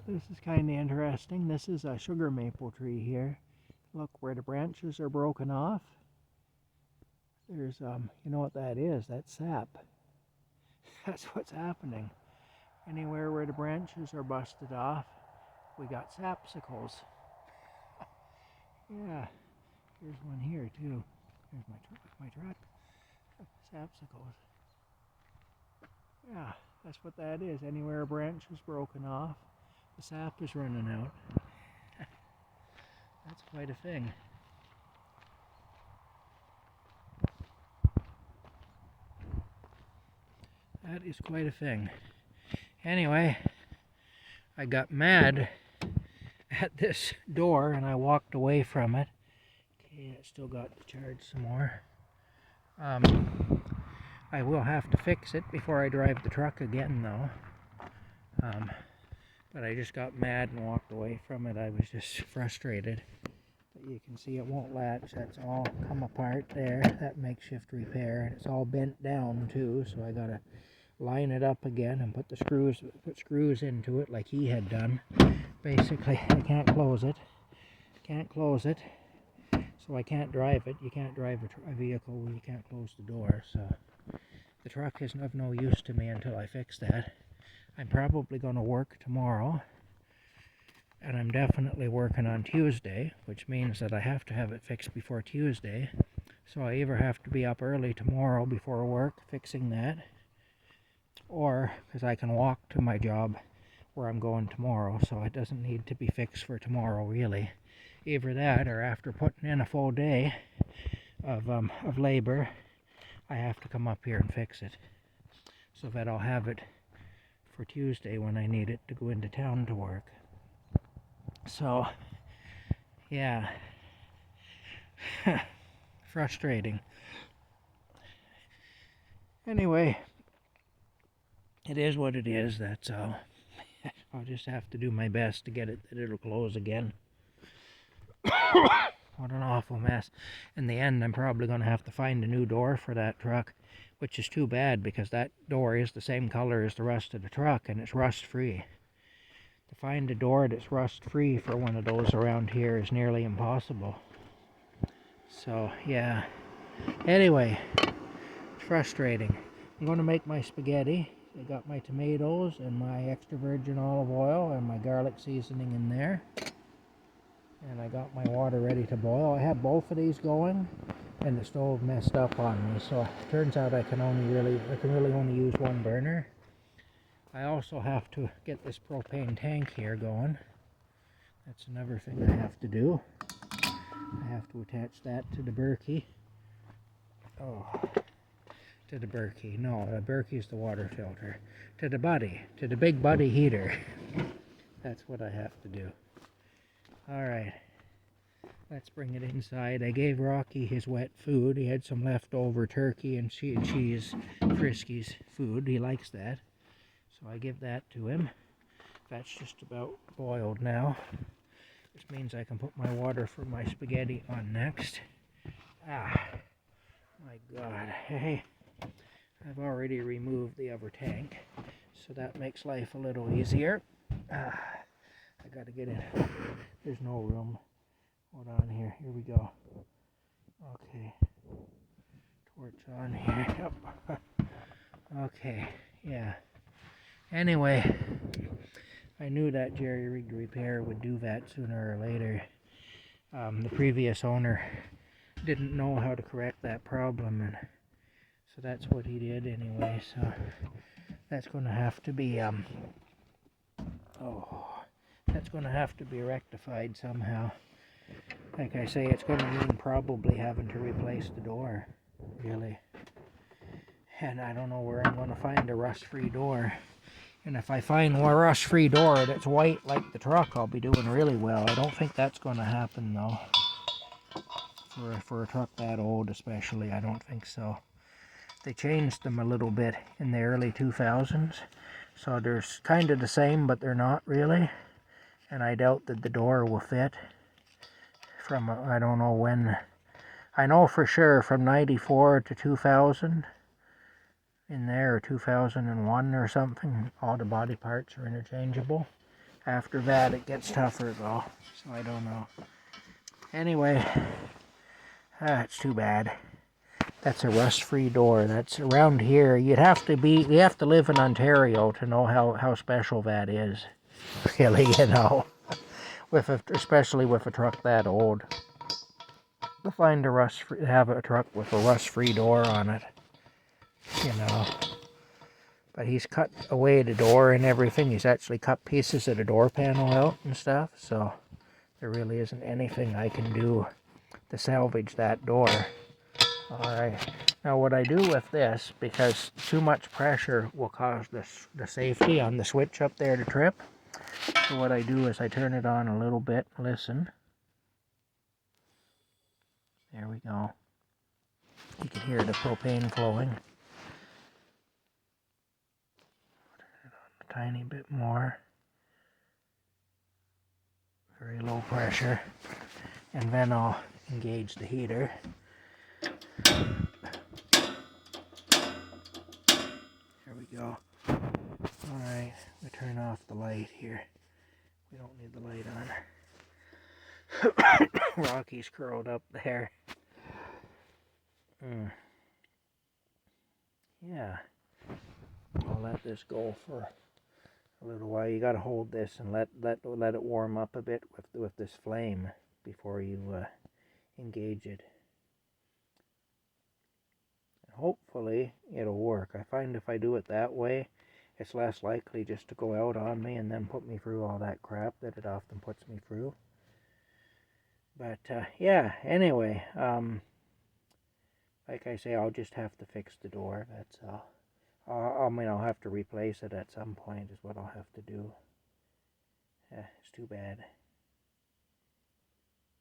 This is kind of interesting. This is a sugar maple tree here. Look where the branches are broken off. There's, you know what that is? That's sap. That's what's happening. Anywhere where the branches are busted off, we got sapsickles. Yeah, here's one here too. There's my truck. Sapsickles. Yeah, that's what that is. Anywhere a branch is broken off, the sap is running out. That's quite a thing. That is quite a thing. Anyway, I got mad at this door and I walked away from it. Okay, I still got to charge some more. I will have to fix it before I drive the truck again though. But I just got mad and walked away from it. I was just frustrated. But you can see it won't latch. That's all come apart there. That makeshift repair. It's all bent down too, so I gotta line it up again and put screws into it like he had done. Basically, I can't close it. So I can't drive it. You can't drive a vehicle when you can't close the door. So the truck is of no use to me until I fix that. I'm probably going to work tomorrow, and I'm definitely working on Tuesday, which means that I have to have it fixed before Tuesday. So I either have to be up early tomorrow before work fixing that, or because I can walk to my job where I'm going tomorrow, so it doesn't need to be fixed for tomorrow really. Either that, or after putting in a full day of labor, I have to come up here and fix it, so that I'll have it for Tuesday when I need it to go into town to work. So, yeah, frustrating. Anyway, it is what it is, that's all. I'll just have to do my best to get it that it'll close again. What an awful mess. In the end, I'm probably going to have to find a new door for that truck, which is too bad because that door is the same color as the rest of the truck and it's rust-free. To find a door that's rust-free for one of those around here is nearly impossible. So, yeah. Anyway, it's frustrating. I'm going to make my spaghetti. I got my tomatoes and my extra virgin olive oil and my garlic seasoning in there. And I got my water ready to boil. I have both of these going, and the stove messed up on me, so it turns out I can really only use one burner. I also have to get this propane tank here going. That's another thing I have to do. I have to attach that to the Berkey. Oh, to the Berkey. No, the Berkey is the water filter. To the big buddy heater. That's what I have to do. Alright, let's bring it inside. I gave Rocky his wet food. He had some leftover turkey and cheese, Friskies food. He likes that. So I give that to him. That's just about boiled now. Which means I can put my water for my spaghetti on next. Ah, my God. Hey, I've already removed the other tank, so that makes life a little easier. I gotta get in. There's no room. Hold on here. Here we go. Okay. Torch on here. Yep. Okay. Yeah. Anyway, I knew that jerry-rigged repair would do that sooner or later. The previous owner didn't know how to correct that problem, and so that's what he did anyway. So that's going to have to be that's going to have to be rectified somehow. Like I say, it's going to mean probably having to replace the door, really. And I don't know where I'm going to find a rust-free door. And if I find a rust-free door that's white like the truck, I'll be doing really well. I don't think that's going to happen, though. For a truck that old, especially, I don't think so. They changed them a little bit in the early 2000s. So they're kind of the same, but they're not really. And I doubt that the door will fit from, I don't know when. I know for sure from 94 to 2000 in there, or 2001 or something, all the body parts are interchangeable. After that, it gets tougher though, so I don't know. Anyway, it's too bad. That's a rust-free door. That's around here. You have to live in Ontario to know how special that is. Really, you know, especially with a truck that old. To find have a truck with a rust-free door on it, you know. But he's cut away the door and everything. He's actually cut pieces of the door panel out and stuff. So there really isn't anything I can do to salvage that door. Alright, now what I do with this, because too much pressure will cause the safety on the switch up there to trip. So what I do is I turn it on a little bit, listen. There we go. You can hear the propane flowing. Turn it on a tiny bit more. Very low pressure. And then I'll engage the heater. There we go. Alright, we turn off the light here. We don't need the light on. Rocky's curled up there. Yeah. I'll let this go for a little while. You gotta hold this and let it warm up a bit with this flame before you engage it. Hopefully it'll work. I find if I do it that way, it's less likely just to go out on me and then put me through all that crap that it often puts me through. But yeah, anyway, like I say, I'll just have to fix the door, that's all. I mean, I'll have to replace it at some point is what I'll have to do. It's too bad.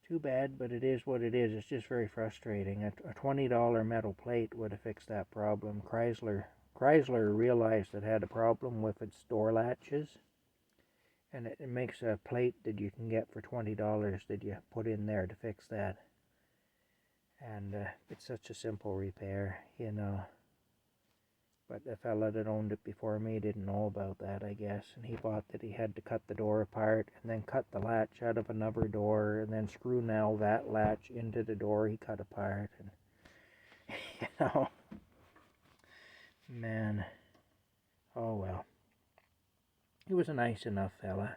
Too bad, but it is what it is. It's just very frustrating. A $20 metal plate would have fixed that problem. Chrysler realized it had a problem with its door latches, and it makes a plate that you can get for $20 that you put in there to fix that. And it's such a simple repair, you know. But the fella that owned it before me didn't know about that, I guess. And he thought that he had to cut the door apart and then cut the latch out of another door and then screw nail that latch into the door he cut apart. And, you know, man, oh well. He was a nice enough fella.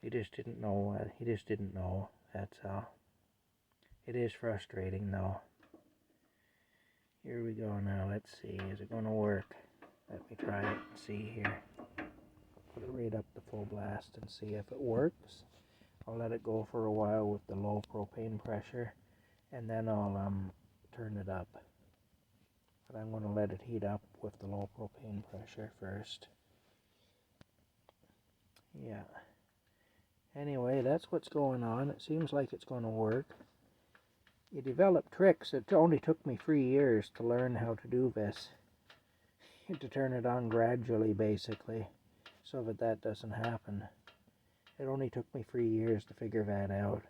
He just didn't know. That's all. It is frustrating, though. Here we go now. Let's see. Is it going to work? Let me try it and see here. Put it right up to full blast and see if it works. I'll let it go for a while with the low propane pressure, and then I'll turn it up. But I'm going to let it heat up with the low propane pressure first. Yeah. Anyway, that's what's going on. It seems like it's going to work. You develop tricks. It only took me 3 years to learn how to do this. To turn it on gradually, basically, so that doesn't happen. It only took me 3 years to figure that out.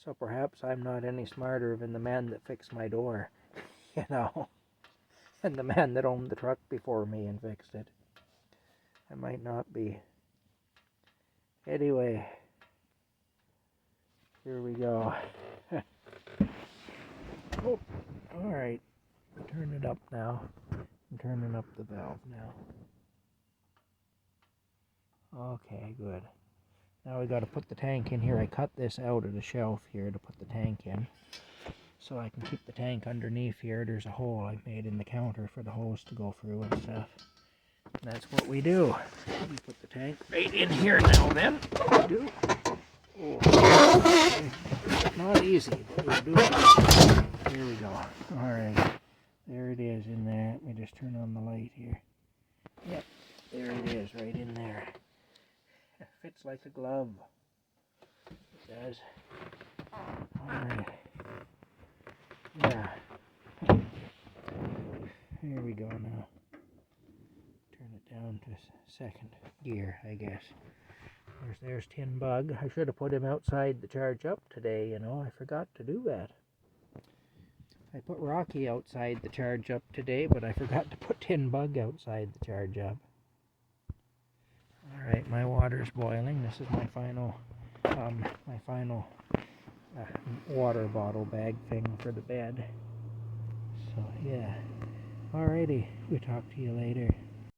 So perhaps I'm not any smarter than the man that fixed my door, you know, and the man that owned the truck before me and fixed it. I might not be. Anyway, here we go. Oh, alright. Turn it up now. I'm turning up the valve now. Okay, good. Now we got to put the tank in here. I cut this out of the shelf here to put the tank in, so I can keep the tank underneath here. There's a hole I made in the counter for the hose to go through and stuff. And that's what we do. We put the tank right in here now then. We do. Oh, not easy, but we do. Here we go. Alright. There it is in there. Let me just turn on the light here. Yep. There it is, right in there. It fits like a glove. It does. Alright. Yeah. Here we go now. Turn it down to second gear, I guess. There's Tin Bug. I should have put him outside the charge up today, you know. I forgot to do that. I put Rocky outside the charge up today, but I forgot to put Tin Bug outside the charge up. Alright, my water's boiling. This is my final water bottle bag thing for the bed. So yeah. Alrighty, we'll talk to you later.